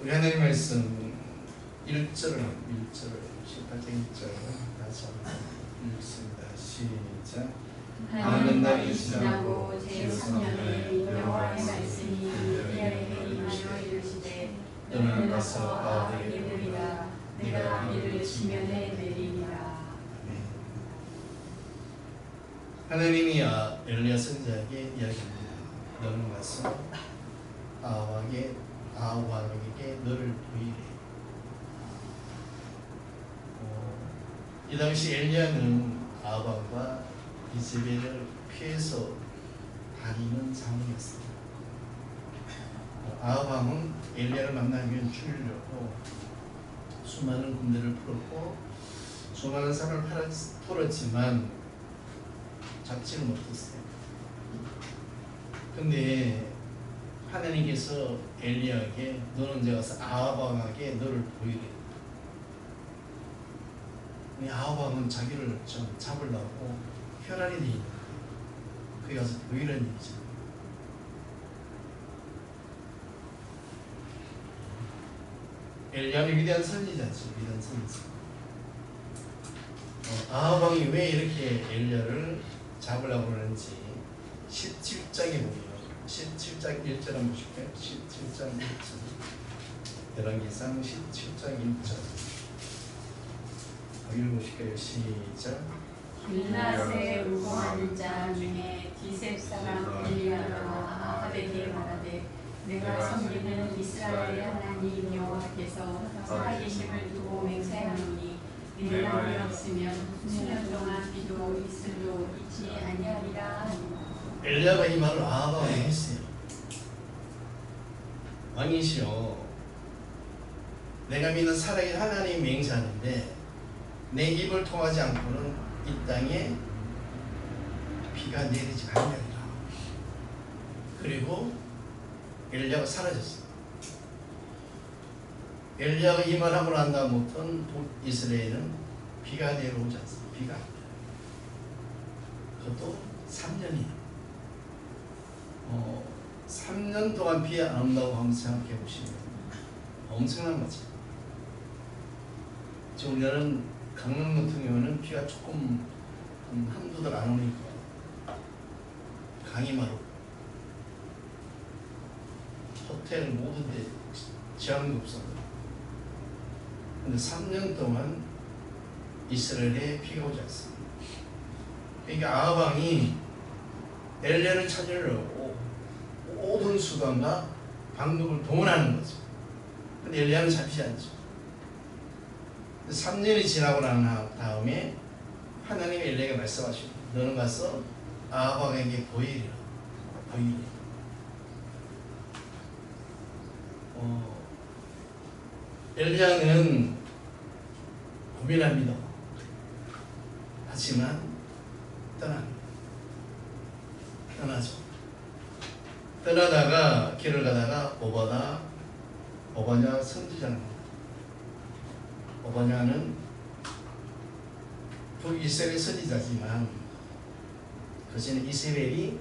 우리 하나님 말씀 1절을 18장 1절 다시 한번 읽습니다. 시작. 많은 날이 지나고 제3년에 여호와의 말씀이 이르기야에게 임하여 이르시되 너는 가서 아합에게 이르리라. 내가 이를 지면에 내리리라. 하나님이 엘리야 선지자에게 이야기합니다. 너는 가서 아합 왕에게 너를 보이래. 이 당시 엘리야는 아합 왕과 이세벨을 피해서 다니는 상황이었습니다. 아합 왕은 엘리야를 만나면 죽이려고 수많은 군대를 풀었고 수많은 사람을 풀었지만 잡지를 못했어요. 근데 하나님께서 엘리야에게 너는 이제 가서 아합 왕에게 너를 보이래. 아합 왕은 자기를 좀 잡으려고 혈안이 돼 있는 거예요. 그게 가서 보이라는 얘기죠. 엘리야는 위대한 선지자지, 위대한 선지자. 아합 왕이 왜 이렇게 엘리야를 잡으려고 그러는지 17장에 보면 17장 1절 한번 보실까요? 17장 1절 열왕기상 17장 1절 읽어보실까요? 시작. 빌낫의 우고한 자 중에 디셉 사람 엘리야가 아합에게 말하되 내가 섬기는 이스라엘의 하나님 여호와께서 살아계심을 두고 맹세하노니 네 말이 없으면 수년 동안 비도 이슬도 있지 아니하리라. 엘리야가 이 말을 아합 왕에게 했어요. 왕이시여, 내가 믿는 살아계신 하나님 맹세하는데 내 입을 통하지 않고는 이 땅에 비가 내리지 않으리라. 그리고 엘리야가 사라졌어요. 엘리야가 이 말하고 난 다음부터는 이스라엘은 비가 내려오지 않습니다. 비가 그것도 3년이에요. 3년 동안 비 안 온다고 한번 생각해 보시면 엄청난 거죠. 지금 우리나라는 강릉 같은 경우는 비가 조금 한두 달 안 오니까 강이 마르고 호텔 모든 데 지하는 게 없었는데, 근데 3년 동안 이스라엘에 비가 오지 않습니다. 그러니까 아합 왕이 엘리야를 찾으려고 모든 수단과 방법을 동원하는 거죠. 근데 엘리야는 잡히지 않죠. 3년이 지나고 난 다음에 하나님이 엘리야에게 말씀하시고 너는 가서 아합 왕에게 보이리라. 보이리. 엘리야는 고민합니다. 하지만 떠나죠. 떠나다가 길을 가다가 오바냐 선지자는, 오바냐는 북이스라엘 선지자지만 그전에 이세벨이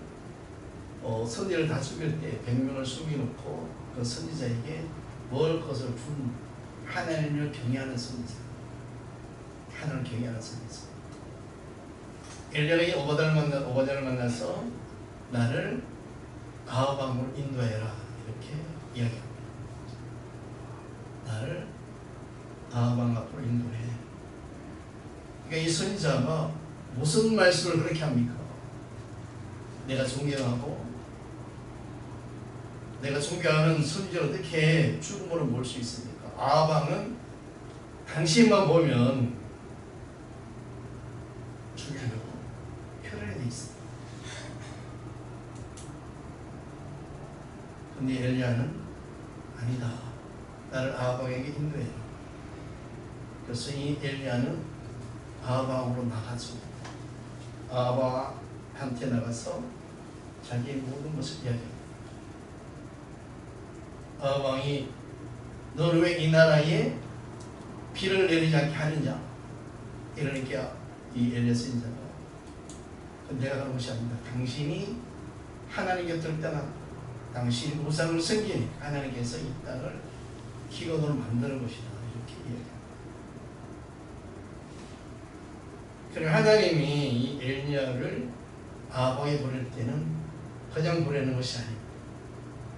선지자를 다 죽일 때 100명을 숨겨놓고 그 선지자에게 먹을 것을 준 하나님을 경외하는 선지자, 하나님을 경외하는 선지자. 엘리야가 이 오바냐를 만나서 나를 아합 왕으로 인도해라 이렇게 이야기합니다. 나를 아합 왕 앞으로 인도해. 그러니까 이 선지자가 무슨 말씀을 그렇게 합니까? 내가 존경하고 내가 존경하는 선지자를 어떻게 죽음으로 몰 수 있습니까? 아합 왕은 당신만 보면 죽이려고 혈안이 돼 있어. 근데 엘리야는 아니다. 나를 아합 왕에게 인도해. 그래서 이 엘리야는 아합 왕으로 나가죠. 아합 왕한테 나가서 자기의 모든 것을 이야기합니다. 아합 왕이 너는 왜 이 나라에 비를 내리지 않게 하느냐? 이러니까 이 엘리야 선지자가 내가 그런 것이 아니다. 당신이 하나님 곁을 떠나 당신이 우상을 섬기니까 하나님께서 이 땅을 기근으로 만드는 것이다. 이렇게 이야기합니다. 그러니까 하나님이 이 엘리야를 아합에게 보낼 때는 그냥 보내는 것이 아닙니다.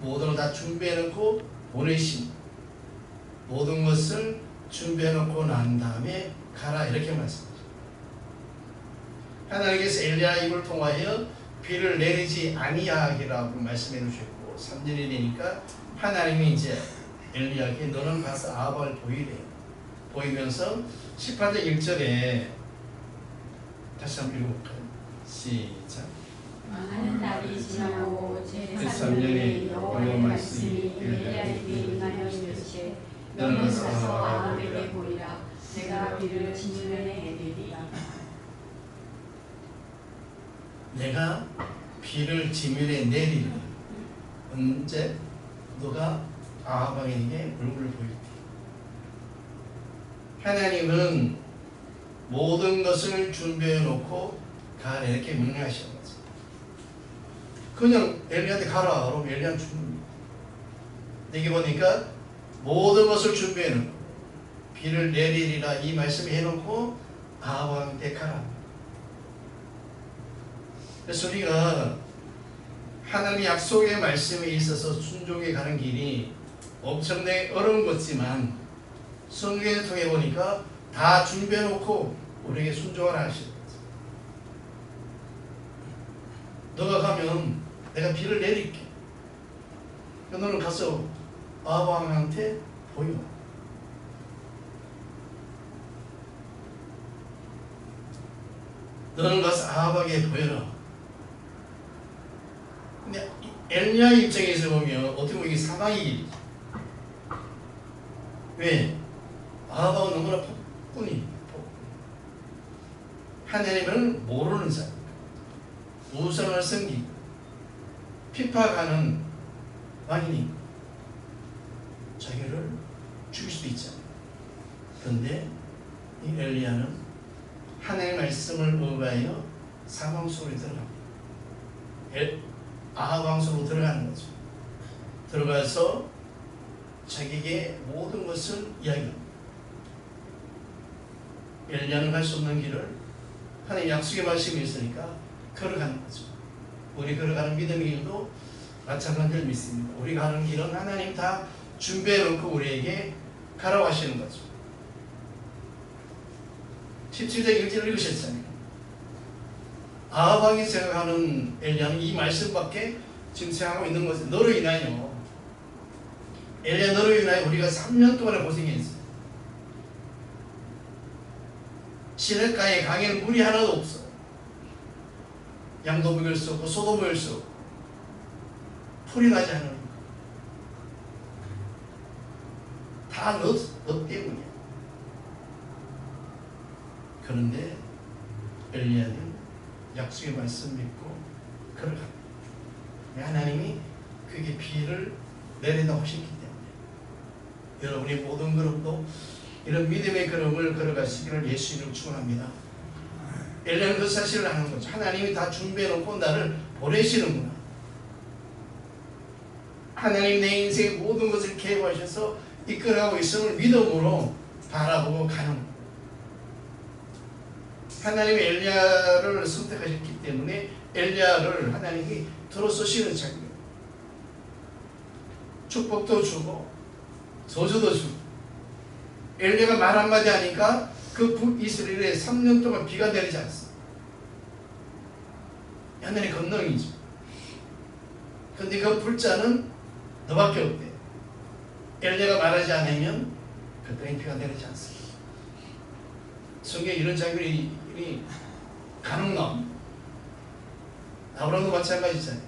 모든 걸 다 준비해놓고 보내신, 모든 것을 준비해놓고 난 다음에 가라 이렇게 말씀하죠. 하나님께서 엘리야 입을 통하여 비를 내리지 아니하기라고 말씀해 주셨고 3년이 되니까 하나님이 이제 엘리야에게 너는 가서 아합을 보이래. 보이면서 18절 1절에 다시 한번 읽어볼까요? 시작. 많은 날이 지나고 제3년에 여호와의 말씀이 엘리야에게 임하여 이르시되 너는 가서 아합에게 보이라. 내가 비를 진주에 내리리라. 내가 비를 지면에 내리리라. 언제? 너가 아합 왕에게 얼굴을 보일 때. 하나님은 모든 것을 준비해 놓고 가라 이렇게 명령하시는 거죠. 그냥 엘리야한테 가라 그러면 엘리야는 죽습니다. 여기 보니까 모든 것을 준비해 놓고 비를 내리리라 이 말씀 해놓고 아합 왕한테 가라. 그래서 우리가 하나님의 약속의 말씀에 있어서 순종해 가는 길이 엄청나게 어려운 것지만 성경을 통해 보니까 다 준비해 놓고 우리에게 순종하라 하시는 거죠. 너가 가면 내가 비를 내릴게. 너는 가서 아합 왕한테 보여. 너는 가서 아합에게 보여라. 근데 엘리야 입장에서 보면 어떻게 보면 이게 사망의 길이죠. 왜? 아합은 너무나 폭군이 하나님을 모르는 사람, 우상을 섬기고 핍박하는 왕이니 자기를 죽일 수도 있잖아요. 그런데 이 엘리야는 하나님의 말씀을 의하여 사망 속으로 들어갑니다. 아합 왕 속으로 들어가는 거죠. 들어가서 자기에게 모든 것을 이야기합니다. 엘리야는 갈 수 없는 길을 하나님 약속의 말씀이 있으니까 걸어가는 거죠. 우리 걸어가는 믿음의 길도 마찬가지를 믿습니다. 우리 가는 길은 하나님 다 준비해 놓고 우리에게 가라고 하시는 거죠. 17절 1절 읽으셨잖아요. 아합 왕이 생각하는 엘리야는 이 말씀밖에 지금 생각하고 있는 것은 너로 인하여 엘리야 너로 인하여 우리가 3년 동안 고생했어요. 시냇가에 강에는 물이 하나도 없어. 양도 먹일 수 없고 소도 먹일 수 없고 풀이 나지 않으니까 다 너 때문이야. 그런데 엘리야는 약속의 말씀 믿고 걸어갑니다. 하나님이 그게 비를 내린다고 하셨기 때문에 여러분이 모든 걸음도 이런 믿음의 걸음을 걸어가시기를 예수님을 축원합니다. 엘리야는 그 사실을 아는 거죠. 하나님이 다 준비해놓고 나를 보내시는구나. 하나님 내 인생의 모든 것을 개입하셔서 이끌어가고 있음을 믿음으로 바라보고 가는 거예요. 하나님이 엘리야를 선택하셨기 때문에 엘리야를 하나님이 들어서시는 자기예요. 축복도 주고 저주도 주고 엘리야가 말 한마디 하니까 그 북이스라엘에 3년 동안 비가 내리지 않습니다. 하나님의 권능이죠. 그런데 그 불자는 너밖에 없대. 엘리야가 말하지 않으면 그 땅에 비가 내리지 않습니다. 성경에 이런 장면이 간혹 나옵니다. 아브라함도 마찬가지잖아요.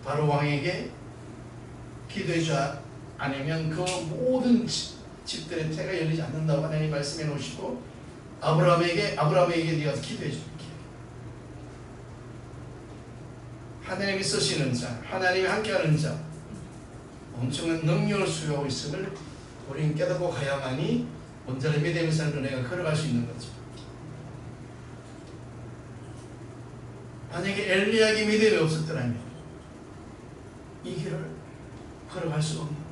바로 왕에게 기도해 주 않으면 그 모든 집들의 태가 열리지 않는다고 하나님 말씀해 놓으시고 아브라함에게 네가 기도해 줄게. 하나님이 쓰시는 자, 하나님이 함께하는 자, 엄청난 능력을 수여하고 있음을 우리는 깨닫고 가야만이 온전히 믿음의 삶을 내가 걸어갈 수 있는 거죠. 만약에 엘리야에게 믿음이 없었더라면 이 길을 걸어갈 수 없는 거죠.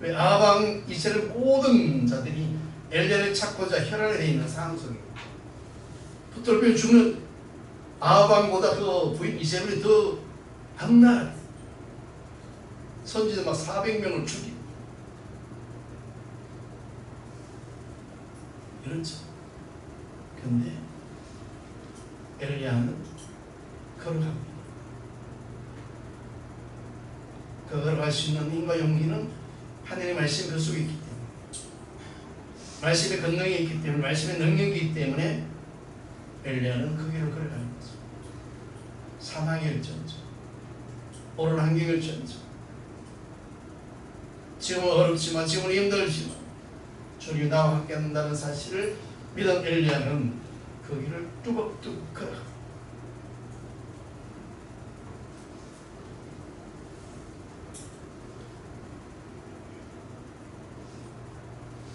왜 아방 이스라엘 모든 자들이 엘리야를 찾고자 혈안에 있는 상황 속에 붙들고 죽는 아방보다 그 부인 이세벨이 더 악랄 선지자 막 400명을 죽이고 이렇죠. 근데 엘리야는 걸어갑니다. 그 걸어갈 수 있는 힘과 용기는 하나님의 말씀 그 속에 있기 때문에, 말씀의 권능이 있기 때문에, 말씀의 능력이 있기 때문에 엘리야는 그 길을 걸어가는 거죠. 사망일전저, 오른 환경일전저, 지금은 어렵지만, 지금은 힘들지만 주님 나와 함께 한다는 사실을 믿은 엘리야는 그 길을 뚜벅뚜벅 걸어갑니다.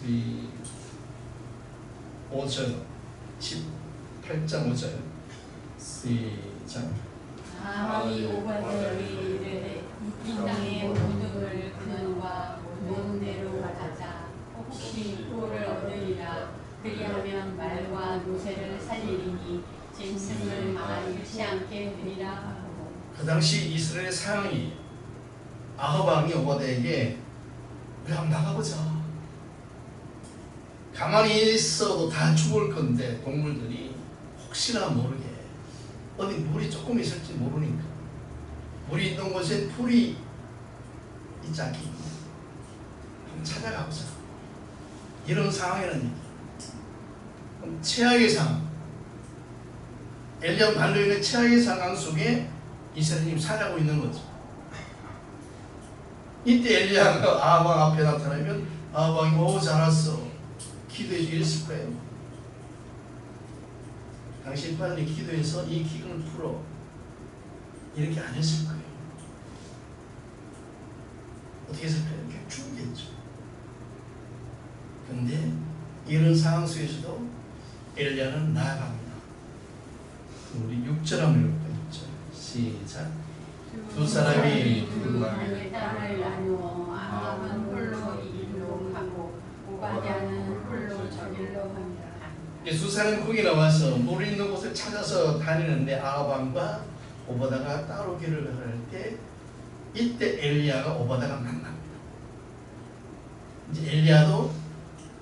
이 5절 18장 5절 시작. 아합이 오바댜에게 이르되 이 땅의 모든 그는과 모든 대로 가자. 혹시 표를 얻으리라. 그리하면 말과 노새를 살리리니 짐승을 망하지 않게 되리라 하고. 그 당시 이스라엘의 상황이 아합 왕이 오바댜에게 우리 한번 나가보자. 가만히 있어도 다 죽을 건데 동물들이 혹시나 모르게 어디 물이 조금 있을지 모르니까 물이 있는 곳에 풀이 있지 않겠냐. 한번 찾아가보자. 이런 상황이라는 얘기. 그럼 최악의 상황, 엘리야 말로 인해 최악의 상황 속에 이스라엘이 살아가고 있는 거죠. 이때 엘리야가 아합 왕 앞에 나타나면 아합 왕이 오 잘했어 기도해 주겠을 거예요. 당신 빨리 기도해서 이 기근을 풀어 이렇게 안 했을 거예요. 어떻게 했을까요? 이렇게 죽겠죠. 그런데 이런 상황 속에서도 엘리야는 나아갑니다. 우리 6절 한번 읽어볼까요? 6절 시작. 두 사람이 두 땅의 땅을 나누어 아합은 홀로 이리로 가고 오바댜는 홀로 저길로 갑니다. 두 사람이 거기 나와서 물 있는 곳을 찾아서 다니는데 아합 왕과 오바다가 따로 길을 걸을 때 이때 엘리야가 오바다가 만납니다. 이제 엘리야도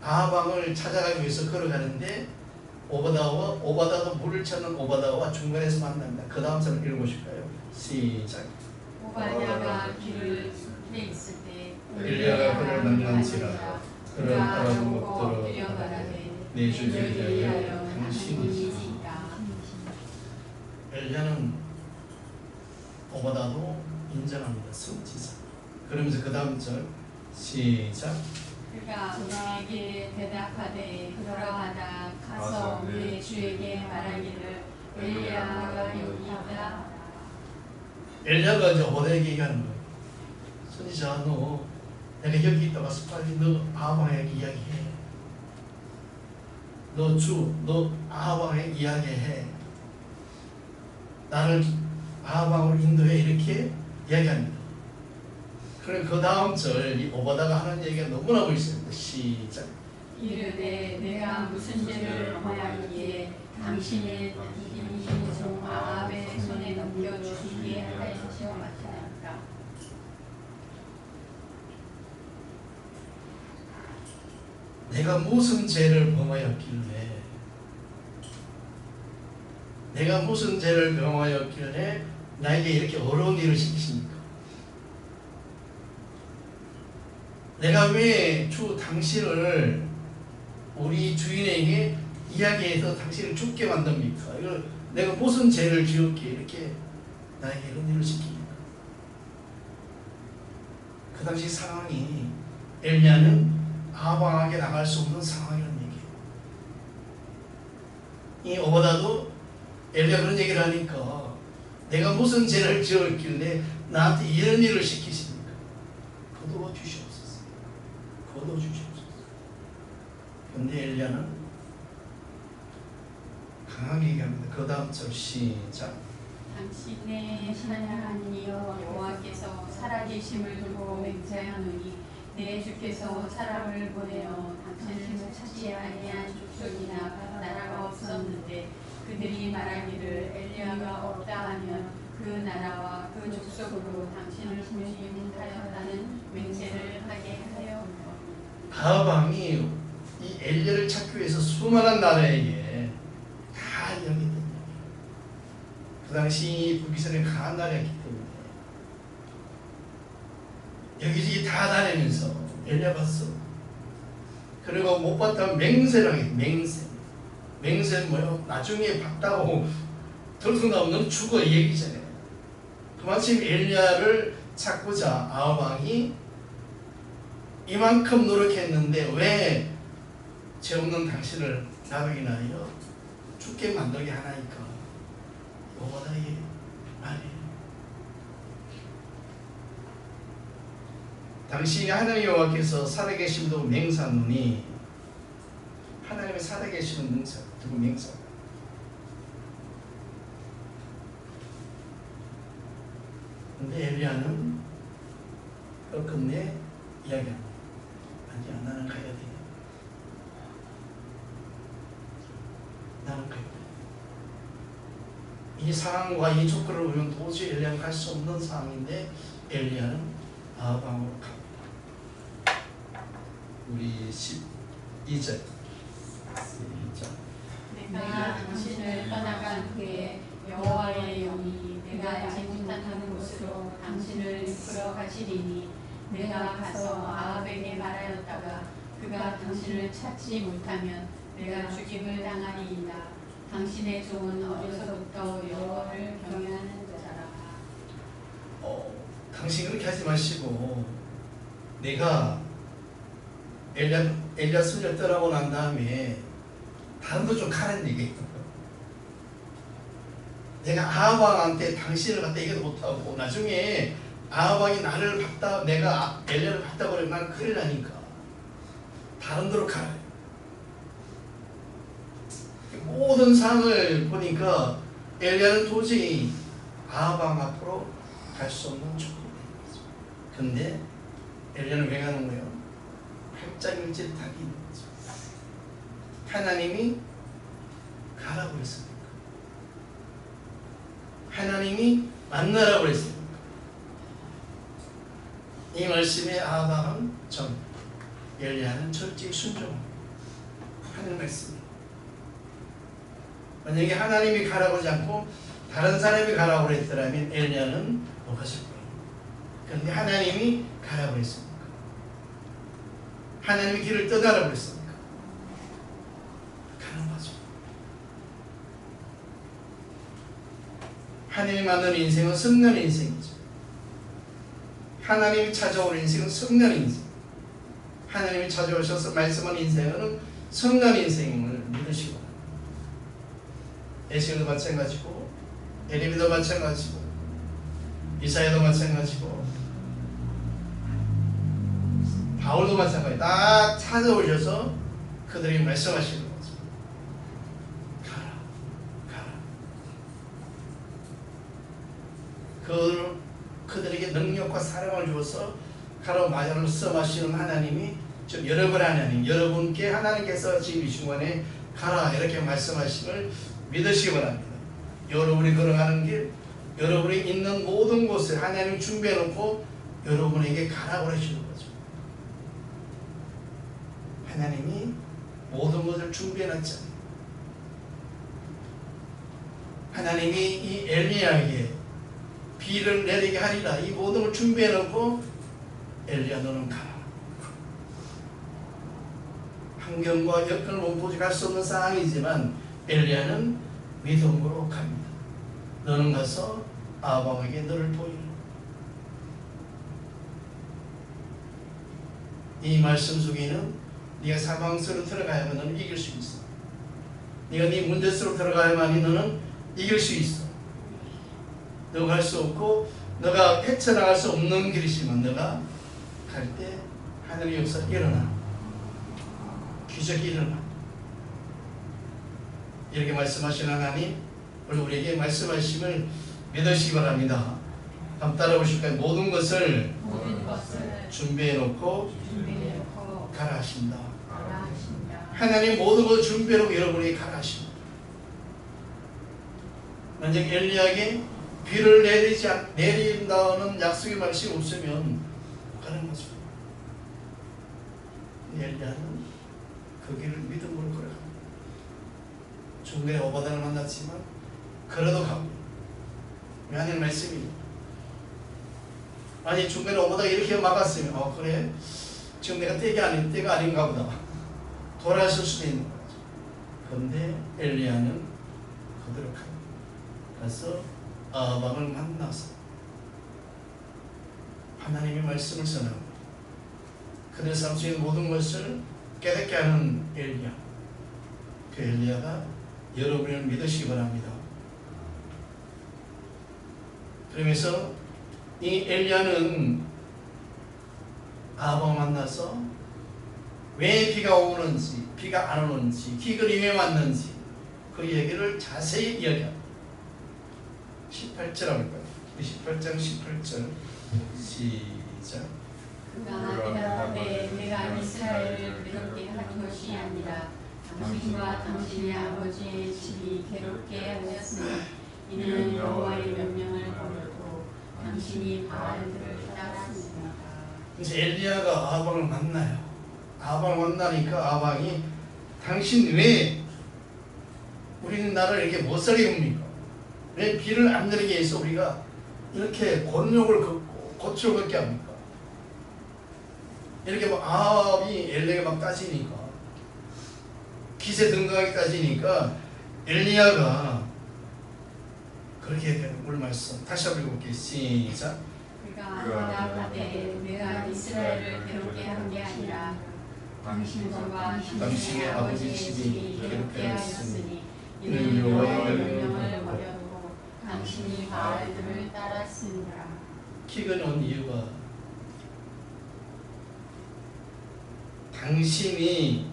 아합 왕을 찾아가기 위해서 걸어가는데 오바다가 물을 찾는 오바다와 중간에서 만납니다. 그 다음 사람 읽어보실까요? 시작. 오바댜가 길을 숲에 있을 때 엘리야가 그를 만난지라 그를 알아보고 엎드려 들어 가라되 내 주를 위하여 위하여 당신이시다. 당신이시다. 엘리야는 오바다도 인정합니다. 선지자. 그러면서 그 다음 절 시작. 그가 그에게 대답하되 그러하다 가서 우리 주에게 말하기를 엘리야가 여기 있다. 엘리야가 이제 오바다에게 얘기하는 거예요. 선지자 너 내가 여기 있다 와서 빨리 너 아합 왕에게 이야기해. 너 아합 왕에게 이야기해. 나를 아합 왕으로 인도해 이렇게 이야기합니다. 그럼 그 다음 절 이 오바다가 하는 얘기가 너무나 멋있습니다. 시작. 이르되 내가 무슨 죄를 범하기에 당신의 임신종 아합의 손에 넘겨주시게 하시옵나이까. 내가 무슨 죄를 범하였길래 나에게 이렇게 어려운 일을 시키십니까? 내가 왜 당신을 우리 주인에게 이야기해서 당신을 죽게 만듭니까? 이걸 내가 무슨 죄를 지었기에 이렇게 나에게 이런 일을 시킵니까? 그 당시 상황이 엘리야는 아합 왕에게 나갈 수 없는 상황이라는 얘기예요. 이 오바다도 엘리야 그런 얘기를 하니까 내가 무슨 죄를 지었길래 나한테 이런 일을 시키십니까? 거두어 주시옵소서. 거두어 주시옵소서. 그런데 엘리야는 강하게 얘기합니다. 그 다음 절 시작. 당신의 하나님 여호와께서 살아계심을 두고 맹세하노니 내 주께서 사람을 보내어 당신을 찾지 아니한 족속이나 나라가 없었는데 그들이 말하기를 엘리야가 없다 하면 그 나라와 그 족속으로 당신을 보내지 못하였다는 맹세를 하게 하여 아합 왕이 이 엘리야를 찾기 위해서 수많은 나라에게 다 이야기했던 거예요. 그 당시 북이스라엘이 강한 나라였기 때문에 여기저기 다 다니면서 엘리야 봤어. 그리고 못 봤다면 맹세를 하게. 맹세는 뭐예요? 나중에 봤다고 들통나오면 넌 죽어 이 얘기잖아요. 그만큼 엘리야를 찾고자 아합 왕이 이만큼 노력했는데 왜 죄 없는 당신을 나를 인하여 죽게 만들게 하나니까. 뭐보다 이 말이에요. 당신이 하나님 여호와께서 살아계심도 맹세하노니 하나님의 살아계시는 맹세, 누구 맹세? 근데 엘리야는 끝내 이야기합니다. 아니야, 나는 가야 돼. 나는 가야 돼. 이 상황과 이 조건을 보면 도저히 엘리야는 갈 수 없는 상황인데 엘리야는 아합 왕으로 갑니다. 우리 12절. 내가 당신을 떠나간 후에 여호와의 영이 내가 알지 못하는 곳으로 당신을 이끌어 가시리니 내가 가서 아합에게 말하였다가 그가 당신을 찾지 못하면 내가 죽임을 당하리이다. 당신의 종은 어려서부터 여호와를 경외하는 자라. 당신 그렇게 하지 마시고 내가 엘리야 손을 떠나고 난 다음에 다른 거 좀 가라는 얘기예요. 내가 아합 왕한테 당신을 갖다 얘기도 못하고 나중에 아합 왕이 나를 봤다, 내가 엘리야를 봤다고 그러면 나는 큰일 나니까 다른 데로 가라. 모든 상황을 보니까 엘리야는 도저히 아합 왕 앞으로 갈 수 없는 조건이 되는 거죠. 근데 엘리야는 왜 가는 거예요? 팔짱일지를 타기 있는 거죠. 하나님이 가라고 했습니까? 하나님이 만나라고 했습니까? 이 말씀에 아합은 전, 엘리야는 철저히 순종합니다. 하는 말씀입니다. 만약에 하나님이 가라고 하지 않고 다른 사람이 가라고 했더라면 엘리야는 못 갔을 거예요. 그런데 하나님이 가라고 했습니까? 하나님이 길을 떠나라고 했습니까? 가는 거죠. 하나님이 만나는 인생은 승리하는 인생이죠. 하나님이 찾아오는 인생은 승리하는 인생. 하나님이 찾아오셔서 말씀하는 인생은 승리하는 인생임을 믿으시고 에스겔도 마찬가지고 예레미야도 마찬가지고 이사야도 마찬가지고 바울도 마찬가지. 다 찾아오셔서 그들에게 말씀하시는 거죠. 가라, 가라. 그들에게 능력과 사랑을 주어서 가라고 말씀하시는 하나님이 좀 여러분 하나님, 여러분께 하나님께서 지금 이 순간에 가라 이렇게 말씀하심을 믿으시기 바랍니다. 여러분이 걸어가는 길, 여러분이 있는 모든 곳에 하나님이 준비해놓고 여러분에게 가라고 하시는 거죠. 하나님이 모든 것을 준비해놨잖아요. 하나님이 이 엘리야에게 비를 내리게 하리라 이 모든 걸 준비해놓고 엘리야 너는 가라. 환경과 여건을 보면 도저히 갈 수 없는 상황이지만 엘리야는 믿음으로 갑니다. 너는 가서 아합 왕에게 너를 보이라. 이 말씀 속에는 네가 사망 속으로 들어가야만 너는 이길 수 있어. 네가 네 문제 속으로 들어가야만이 너는 이길 수 있어. 너가 갈 수 없고 너가 헤쳐나갈 수 없는 길이지만 너가 갈 때 하늘의 역사가 일어나. 기적이 일어나. 이렇게 말씀하신 하나님 오늘 우리에게 말씀하심을 믿으시기 바랍니다. 한번 따라오실까요? 모든 것을 것을 준비해 놓고 준비해놓고 가라 하신다. 가라 하신다. 하나님 모든 걸 준비해 놓고 여러분에게 가라 하신다. 만약 엘리야에게 비를 내린다는 약속의 말씀이 없으면 가는 거죠. 엘리야는 그 길을 믿음으로 걸어갑니다. 중간에 오바단을 만났지만 그래도 갑니다. 왜 하는 말씀입니다. 아니 중간에 오바다가 이렇게 막았으면 그래? 지금 내가 때가 아닌가 보다. 돌아설 수도 있는 거죠. 그런데 엘리야는 그대로 갑니다. 그래서 아합을 만나서 하나님의 말씀을 전합니다. 그들 삶 속의 모든 것을 깨닫게 하는 엘리야. 그 엘리야가 여러분을 믿으시기 바랍니다. 그러면서 이 엘리야는 아합을 만나서 왜 비가 오는지 비가 안 오는지 기근이 왜 왔는지 그 얘기를 자세히 이야기합니다. 18절 할까요? 18장 18절 시작. 그가 대답하되 내가 이스라엘을 괴롭게 한 것이 아니라 당신과 당신의 아버지의 집이 괴롭게 하였으니 이는 여호와의 명령을 버렸고 당신이 바알들을 따랐습니다. 이제 엘리야가 아합을 만나요. 아합을 만나니까 아합이 당신 왜 우리는 나를 이렇게 못 살게 합니까? 왜 비를 안 내리게 해서 우리가 이렇게 곤욕을 걷고 고초를 걷게 합니까? 이렇게 막 아합이 엘리야가 막 따지니까 기세등등하게 따지니까 엘리야가 그렇게 되는 오늘 말씀 다시 한번 읽어볼게요. 시작. 그가 대답하되 내가 이스라엘을 괴롭게 한 게 아니라 당신과 당신의 아버지의 집이 괴롭게 하였으니 이는 여호와의 명령을 버렸고 당신이 바알들을 따랐습니다. 기근이 온 이유가 당신이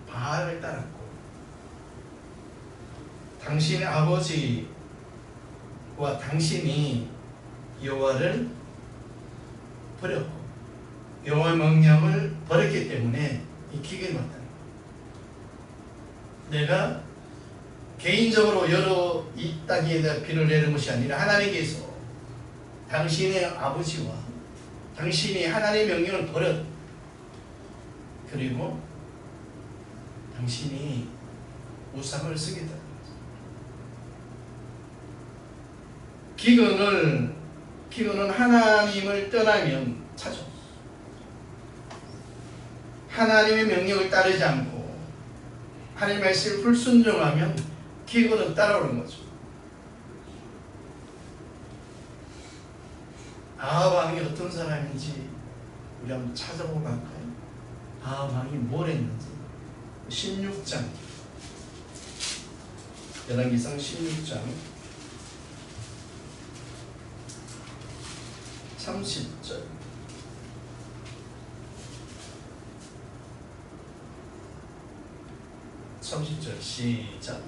바알을 따랐고 당신의 아버지와 당신이 여호와를 버렸고 여호와의 명령을 버렸기 때문에 이 기근이 왔다는 거예요. 내가 개인적으로 여러 이 땅에다 비를 내리는 것이 아니라 하나님께서 당신의 아버지와 당신이 하나님의 명령을 버렸 그리고 당신이 우상을 쓰겠다는 거죠. 기근은 하나님을 떠나면 찾아. 하나님의 명령을 따르지 않고 하나님의 말씀을 불순종하면 기근은 따라오는 거죠. 아합 왕이 어떤 사람인지 우리 한번 찾아보고 갈까요? 아합 왕이 뭘 했는지 16장 열왕기상 16장 30절 30절 시작.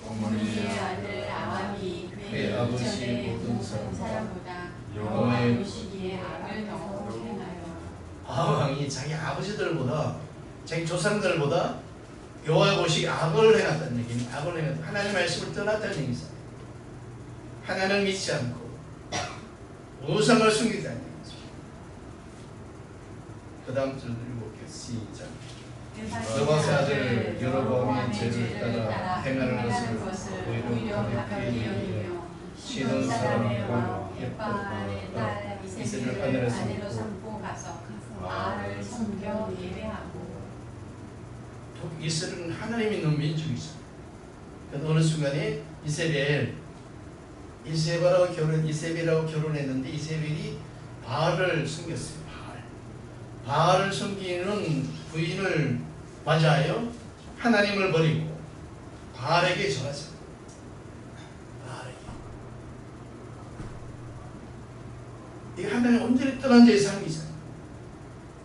어머니의 아들 아합이 그의 아버지 모든 사람보다 여호와의 보시기에 악을 더 행하여 아합 왕이 자기 아버지들보다 자기 조상들보다 여호와의 보시기에 악을 행했다는 얘기는 악을 행했다. 하나님의 말씀을 떠났다는 얘기죠. 하나님을 믿지 않고 우상을 숨기다는 얘기죠. 그 다음 줄 읽어볼게요. 시작. 느바세 아들 여로보암의 죄를 따라 행하는 것을 오히려 가볍게 여기며 시돈 사람의 왕 바알의 딸 이세벨을 아내로 삼고 가서 바알을 섬겨 예배하고. 이스라엘은 하나님 있는 민족이죠. 그래서 어느 순간에 이세벨하고 결혼했는데 이세벨이 바알을 숨겼어요. 바알을 숨기는 부인을 맞아요. 하나님을 버리고 바알에게 절하죠. 바알에게. 이게 하나님 온전히 떠난 자의 삶이잖아요.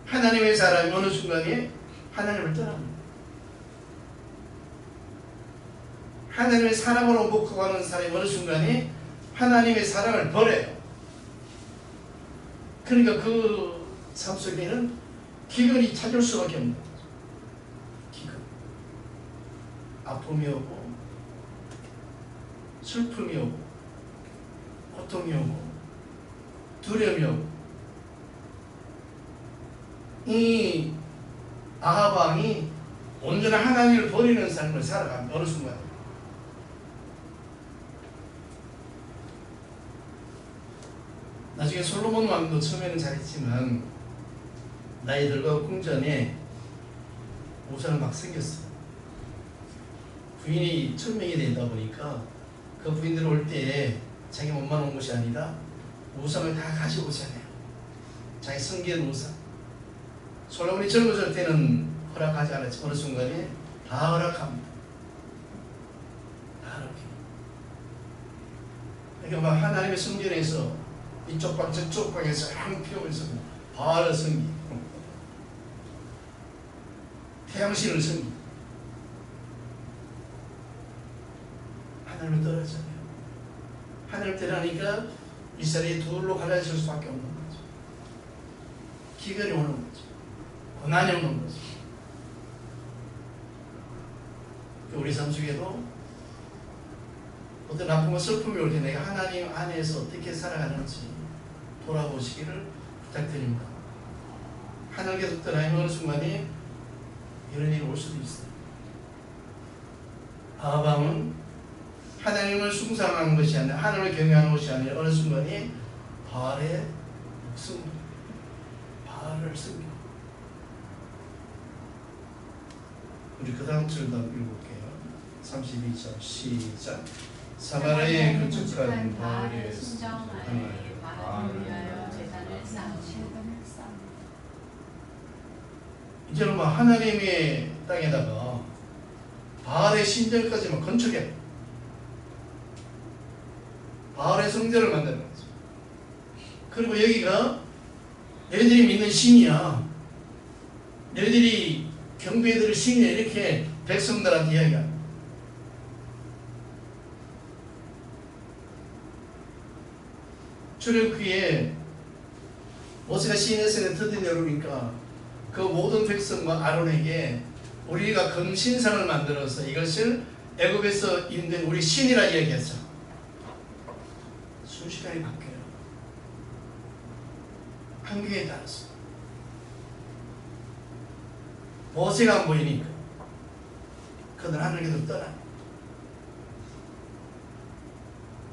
하나님의 사람이 어느 순간에 하나님을 떠납니다. 하나님의 사랑을 원복하고 하는 사람이 어느 순간에 하나님의 사랑을 버려요. 그러니까 그 삶 속에는 기근이 찾을 수밖에 없는 거죠. 기근. 아픔이 오고 슬픔이 오고 고통이 오고 두려움이 오고. 이 아합 왕이 온전한 하나님을 버리는 삶을 살아갑니다. 어느 순간 나중에 솔로몬 왕도 처음에는 잘했지만 나이 들고 궁전에 우상을 막 생겼어요. 부인이 1000명이 되다 보니까 그 부인들 올 때에 자기 몸만 온 것이 아니라 우상을 다 가지고 오잖아요. 자기 성기한 우상. 솔로몬이 젊었을 때는 허락하지 않았지. 어느 순간에 다 허락합니다. 다 허락해요. 그러니까 막 하나님의 성전에서 이쪽 방 저쪽 방에서 향 피우면서 바알을 섬기, 태양신을 섬기. 하나님을 떠났잖아요. 하나님을 떠나니까 이스라엘이 둘로 갈라질 수밖에 없는 거죠. 기근이 오는 거죠. 고난이 오는 거죠. 우리 삶 속에도 어떤 아픔과 슬픔이 올 때 내가 하나님 안에서 어떻게 살아가는지 돌아보시기를 부탁드립니다. 하나님께서 떠나는 어느 순간에 이런 일이 올 수도 있어요. 아합은 하나님을 숭상하는 것이 아니라 하나님을 경외하는 것이 아니라 어느 순간에 바알의 목숨, 바알을 섬겨. 우리 그 다음 절도 읽어볼게요. 32절 시작. 사마리아에 건축한 바알의 신정하에 바알을 위하여 제단을 쌓으시고. 이제는 막 하나님의 땅에다가 바알의 신전까지만 건축해. 바알의 성전을 만드는 거죠. 그리고 여기가 너희들이 믿는 신이야. 너희들이 경배해드릴 신이야. 이렇게 백성들한테 이야기합니다. 출애굽기에 모세가 시내산에 드디어 내려오니까 그 모든 백성과 아론에게 우리가 금신상을 만들어서 이것을 애굽에서 있는 우리 신이라 이야기했죠. 순식간에 바뀌어요. 환경에 따라서. 모세가 안 보이니까 그들 하늘에서 떠나.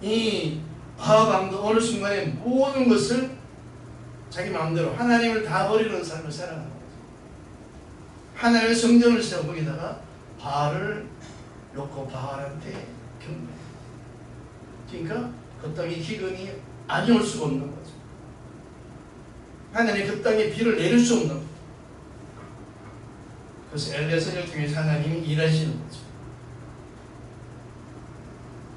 이 아합 왕도 어느 순간에 모든 것을 자기 마음대로 하나님을 다 버리는 삶을 살아가는 거죠. 하나님의 성전을 세워 거기다가 바알을 놓고 바알한테 경배. 그러니까 그 땅에 기근이 아니올 수가 없는 거죠. 하나님 그 땅에 비를 내릴 수 없는 거죠. 그래서 엘리야 선지자를 통해서 하나님이 일하시는 거죠.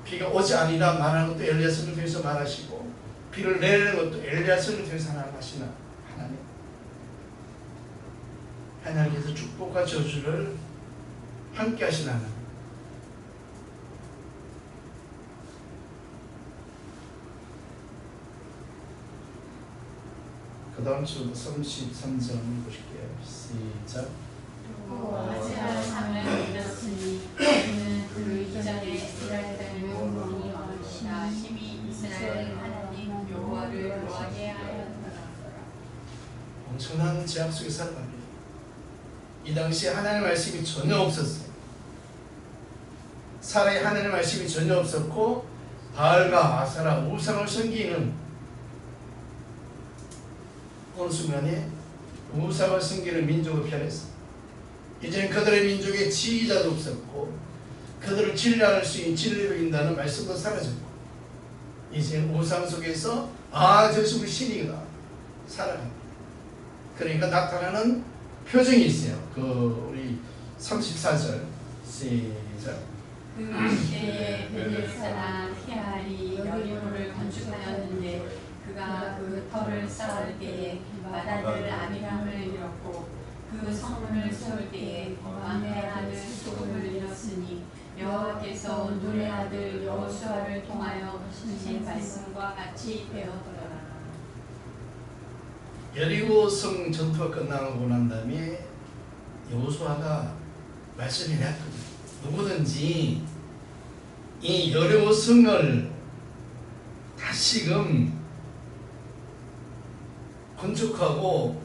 비가 오지 아니라 말하는 것도 엘리야 선지자를 통해서 말하시고 비를 내리는 것도 엘리야 선지자를 통해서 하시나 하나님. 하나님께서 축복과 저주를 함께 하시는 하나님. 그 다음 주 33절 보실게요. 시작. 아세라 상을 잃었으니 그는 그 이전에 이스라엘 땅을 공이 얻으시나 심히 이스라엘 하나님 여호와를 노하게 하였더라. 엄청난 제약 속에 살아갑니다. 이 당시에 하나님의 말씀이 전혀 없었어요. 사라에 하나님의 말씀이 전혀 없었고 바알과 아세라 우상을 섬기는 어느 순간에 우상을 섬기는 민족을 변했어요. 이제는 그들의 민족에 지휘자도 없었고 그들을 진리할 수 있는 진리로 인다는 말씀도 사라졌고 이제 우상 속에서 저것이 우리 신이다 살아갑니다. 그러니까 나타나는 표정이 있어요. 우리 34절 시작. 그 시대에 베델 사람 히알이 여리고를 건축하였는데 그가 그 터를 쌓을 때에 맏아들 아비람을 잃었고 그 성문을 세울 때에 왕의 아들 수금을 잃었으니 여호와께서 눈의 아들 여호수아를 통하여 하신 말씀과 같이 되었더라. 여리고 성 전투가 끝나고 난 다음에 여호수아가 말씀을 했거든요. 누구든지 이 여리고 성을 다시금 건축하고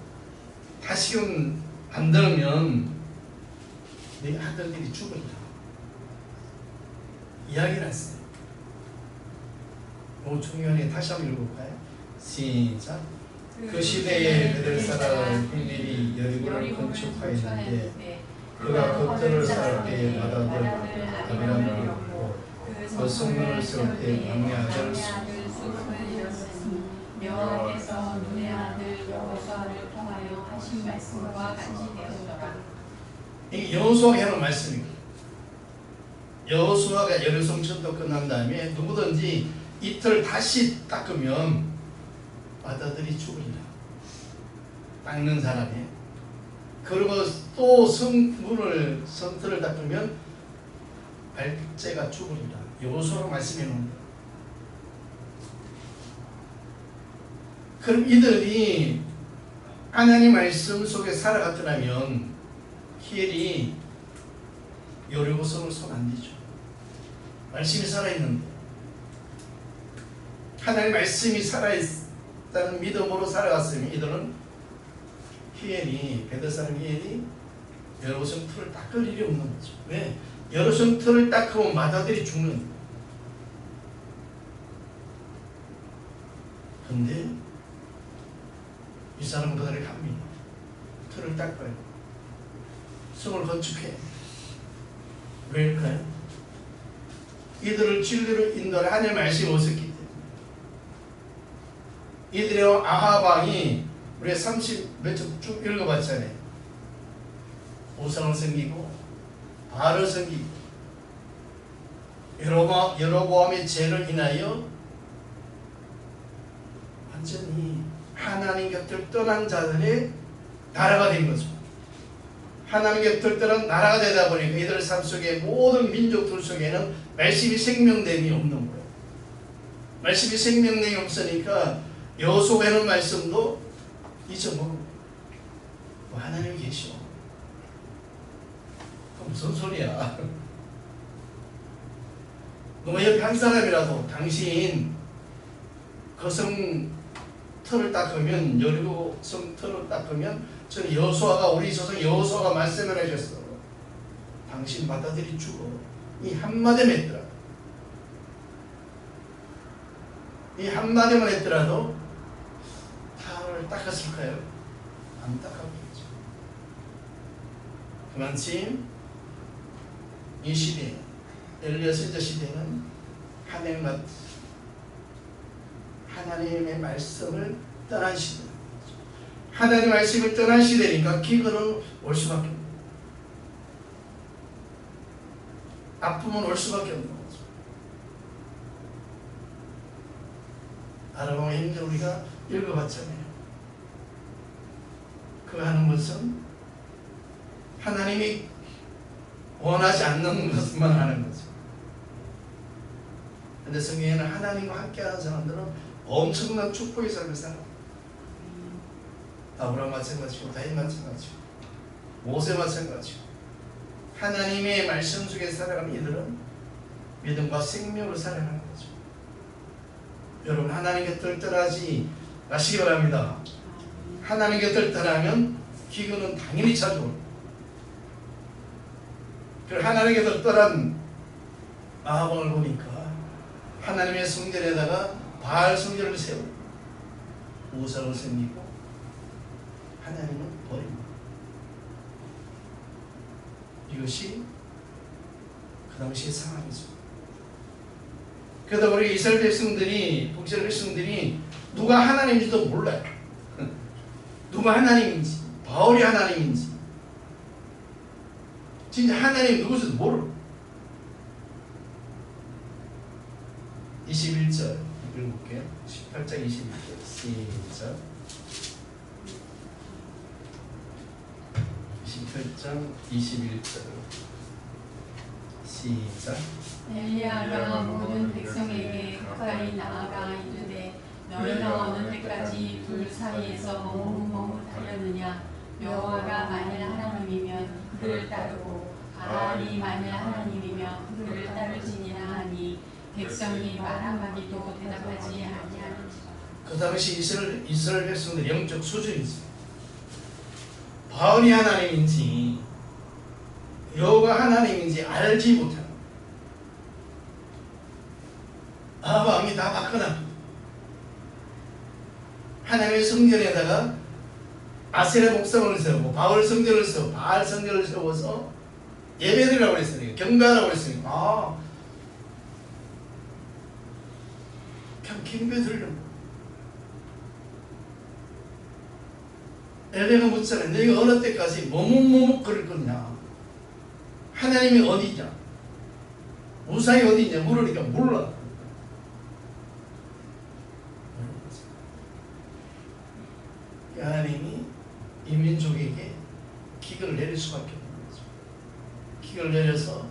다시금 만들면 내 아들들이 죽으리라 이야기를 했어요. 오늘 중요하게 다시 한번 읽어볼까요? 시작. 그 시대에 그들 살아갈 힐일이 여리고를 건축하였는데 그가 겉들을 쌓을 때에 바다들 아비람을 잃었고 그 성문을 세울 때 막내 아들 숲을 잃었으니 여호와께서 눈의 아들 여호수아를 통하여 하신 말씀과 같이 되었더라. 이 여호수아가 하는 말씀입니다. 여호수아가 여리고 전투 끝난 다음에 누구든지 이틀 다시 닦으면 바다들이 죽으리라. 닦는 사람이. 그리고 또 성문을 성틀을 닦으면 발제가 죽으리라. 여호수아가 말씀해 놓은 거예요. 그럼 이들이 하나님 말씀 속에 살아갔더라면 히엘이 여리고 성을 손 안 대죠. 말씀이 살아있는데 하나님 말씀이 살아있다는 믿음으로 살아갔으면 이들은 히엘이 베드사람 히엘이 여리고 성 틀을 닦을 일이 없는 거죠. 왜? 여리고 성 틀을 닦으면 마다들이 죽는 거예요. 근데 이 사람은 그들을 갑니다. 틀을 닦아요. 성을 건축해. 왜일까요? 이들을 진리로 인도할 하나님의 말씀이 없었기 때문에. 이들의 아하방이 우리가 30몇 쪽 쭉 읽어봤잖아요. 우상을 섬기고 바알을 섬기고 여로보암의 죄를 인하여 완전히 하나님 곁을 떠난 자들의 나라가 된 거죠. 하나님 곁을 떠난 나라가 되다 보니까 이들의 삶 속에 모든 민족들 속에는 말씀이 생명됨이 없는 거예요. 말씀이 생명됨이 없으니까 여호수아가 하는 말씀도 잊어먹은 거예요. 뭐 하나님이 계시오. 그럼 무슨 소리야. 너 옆에 한 사람이라도 당신 그 성 틀을 닦으면 여리고 성 틀을 닦으면 저는 여호수아가 우리 조상 여호수아가 말씀을 해줬어. 당신 바다들이 죽어. 이 한마디만 했더라. 이 한마디만 했더라도 타를 닦았을까요? 안 닦았겠죠. 그만큼 이 시대 엘리야 선지자 시대는 하나님의 말씀을 떠난 시대. 하나님의 말씀을 떠난 시대니까 기근은 올 수밖에 없는 거죠. 아픔은 올 수밖에 없는 거죠. 아라방의 힘들 우리가 읽어봤잖아요. 그 하는 것은 하나님이 원하지 않는 것만 하는 거죠. 근데 성경에는 하나님과 함께하는 사람들은 엄청난 축복의 삶을 살아요. 아브라함 마찬가지고 다윗 마찬가지고 모세 마찬가지고 하나님의 말씀 속에 살아가는 이들은 믿음과 생명으로 살아가는 거죠. 여러분 하나님 곁을 떠나지 마시기 바랍니다. 하나님 곁을 떠나면 기근은 당연히 찾아옵니다. 그리고 하나님 곁을 떠난 아합을 보니까 하나님의 성전에다가 바알 성전을 세우고 우상을 섬기고 하나님은 버립니다. 이것이 그 당시의 상황이죠. 그러다 보니 이스라엘 백성들이 북이스라엘 백성들이 누가 하나님인지도 몰라요. 누가 하나님인지 바알이 하나님인지 진짜 하나님 누구인지도 모르고 21절 읽어볼게요. 18장 21절 시작. 18장 21절 시작. 엘리야가 모든 백성에게 가까이 나아가 이르되 너희가 어느 때까지 둘 사이에서 머뭇머뭇하려느냐. 여호와가 만일 하나님이면 그를 따르고 바알이 만일 하나님이면 그를 따르지니라 하니 백성이 말 한마디도 대답하지 아니하는지라. 그 당시 이스라엘 백성들 영적 수준이 있어요. 바알이 하나님인지 여호가 하나님인지 알지 못하는 왕이 다 바꿔놨고 하나님의 성전에다가 아세라 목상을 세우고 바알 성전을 세우고 바알 성전을 세워서 예배드리라고 했으니까 경배하라고 했으니까 그냥 경배드리려고. 엘리야가 묻잖아요. 너희가 어느 때까지 머뭇머뭇거릴 거냐. 하나님이 어디냐, 우상이 어디냐 물으니까 몰라. 하나님이 이 민족에게 기근을 내릴 수밖에 없는 거죠. 기근을 내려서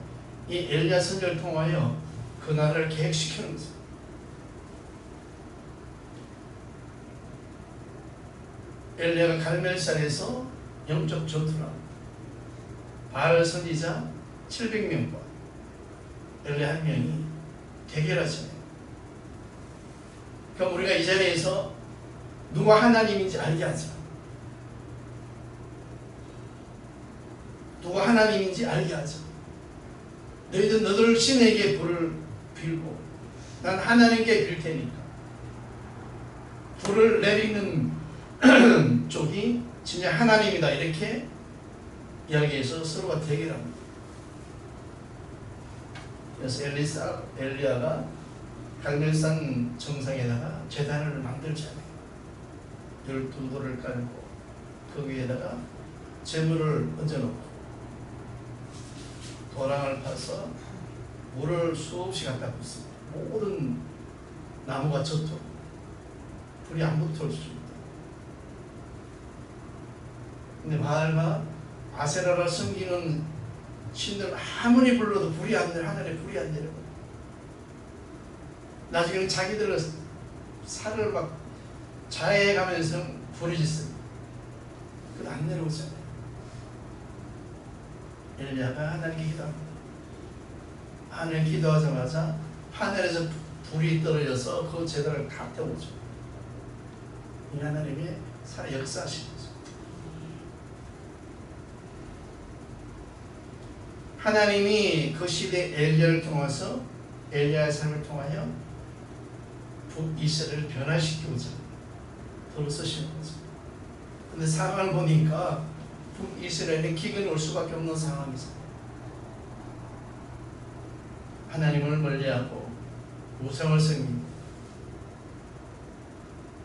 이 엘리야 선지자를 통하여 그 나라를 계획시키는 거죠. 엘리야가 갈멜산에서 영적 전투를 합니다. 바알 선지자 700명과 엘리야 한 명이 대결하잖아요. 그럼 우리가 이 자리에서 누가 하나님인지 알게 하자. 누가 하나님인지 알게 하자. 너희들 신에게 불을 빌고 난 하나님께 빌 테니까. 불을 내리는 쪽이 진짜 하나님이다 이렇게 이야기해서 서로가 대결합니다. 그래서 엘리야가 갈멜산 정상에다가 제단을 만들잖아요. 12돌을 깔고 그 위에다가 재물을 얹어놓고 도랑을 파서 물을 수없이 갖다 붓습니다. 모든 나무가 젖도록 불이 안 붙을 수 있다. 근데 바알과 아세라를 섬기는 신들 아무리 불러도 불이 안 내려. 하늘에 불이 안 내려. 나중에는 자기들 살을 막 자해가면서 불이 짓습니다. 그래도 안 내려오잖아요. 엘리야가 하나님께 기도합니다. 하나님 기도하자마자 하늘에서 불이 떨어져서 그 제단을 다 태우죠. 이 하나님의 살아 역사하신 거죠. 하나님이 그 시대 엘리야를 통해서 엘리야의 삶을 통하여 북이스라엘을 변화시키고자 도를 쓰시는 거죠. 근데 상황을 보니까 북이스라엘에 기근이 올 수밖에 없는 상황이죠. 하나님을 멀리하고 우상을 섬기고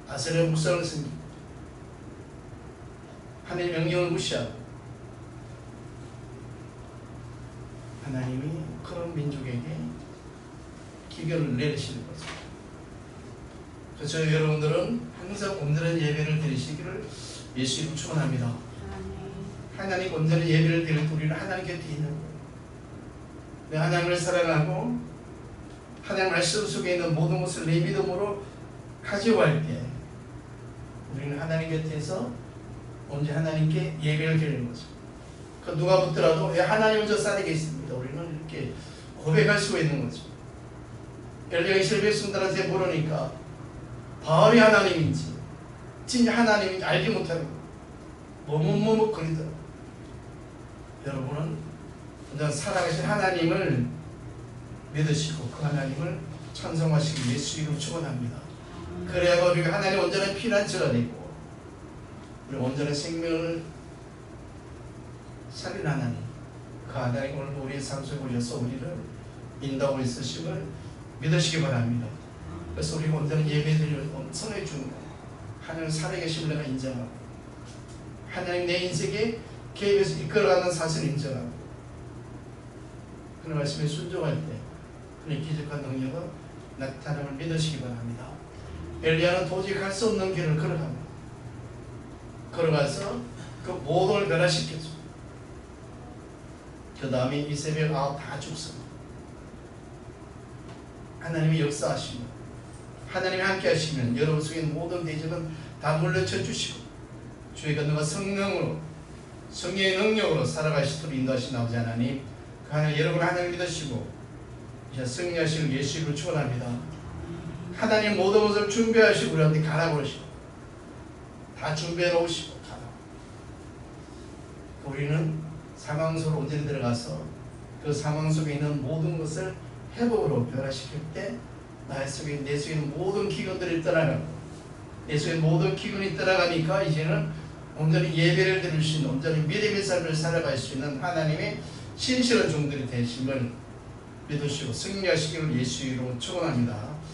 아세라 목상을 섬기고 하나님 명령을 무시하고 하나님이 그런 민족에게 기근을 내리시는 거죠. 그래서 여러분들은 항상 온전한 예배를 드리시기를 예수 이름 축원합니다. 하나님 온전한 예배를 드릴 때 우리는 하나님 곁에 있는 거예요. 하나님을 사랑하고 하나님 말씀 속에 있는 모든 것을 내 믿음으로 가져갈 때 우리는 하나님 곁에서 언제 하나님께 예배를 드리는 거죠. 그 누가 붙더라도 하나님은 저 산에 계십니다. 우리는 이렇게 고백할 수가 있는 거죠. 엘리야가 이스라엘 백성들한테 물으니까 바알이 하나님인지 진짜 하나님인지 알지 못하는 머뭇머뭇거리더라고요. 여러분은 먼저 살아계신 하나님을 믿으시고 그 하나님을 찬송하시기 예수 이름 축원합니다. 그래야 우리가 하나님 온전한 피난처가 되고 우리 온전한 생명을 살린 하나님, 그 하나님 오늘 우리의 삶 속에 오셔서 우리를 인도하고 있으심을 믿으시기 바랍니다. 그래서 우리가 온전한 예배드리를 엄청나게 주는 거예요. 하나님 살아계신 내가 인정하고 하나님 내 인생에 개입해서 이끌어가는 사실을 인정하고 그런 말씀에 순종할 때 그의 기적과 능력은 나타남을 믿으시기 바랍니다. 엘리야는 도저히 갈 수 없는 길을 걸어갑니다. 걸어가서 그 모든 걸 변화시켰죠. 그 다음에 이 새벽 다 죽습니다. 하나님이 역사하십니다. 하나님이 함께 하시면 여러분 속에 있는 모든 대적은 다 물리쳐 주시고 주의 건너가 성령으로 성령의 능력으로 살아가시도록 인도하신 아버지 하나님, 그 하나님 여러분 하나님 믿으시고 이제 승리하시는 예수 이름으로 축원합니다. 하나님 모든 것을 준비하시고 우리한테 가라고 하시고 다 준비해 놓으시고 가라. 우리는 상황 속으로 온전히 들어가서 그 상황 속에 있는 모든 것을 회복으로 변화시킬 때 내 속에 있는 모든 기근들이 떠나가고 내 속에 모든 기근이 떠나가니까 이제는 온전히 예배를 드릴 수 있는 온전히 믿음의 삶을 살아갈 수 있는 하나님의 신실한 종들이 되심을 믿으시고 승리하시기를 예수 이름으로 축원합니다.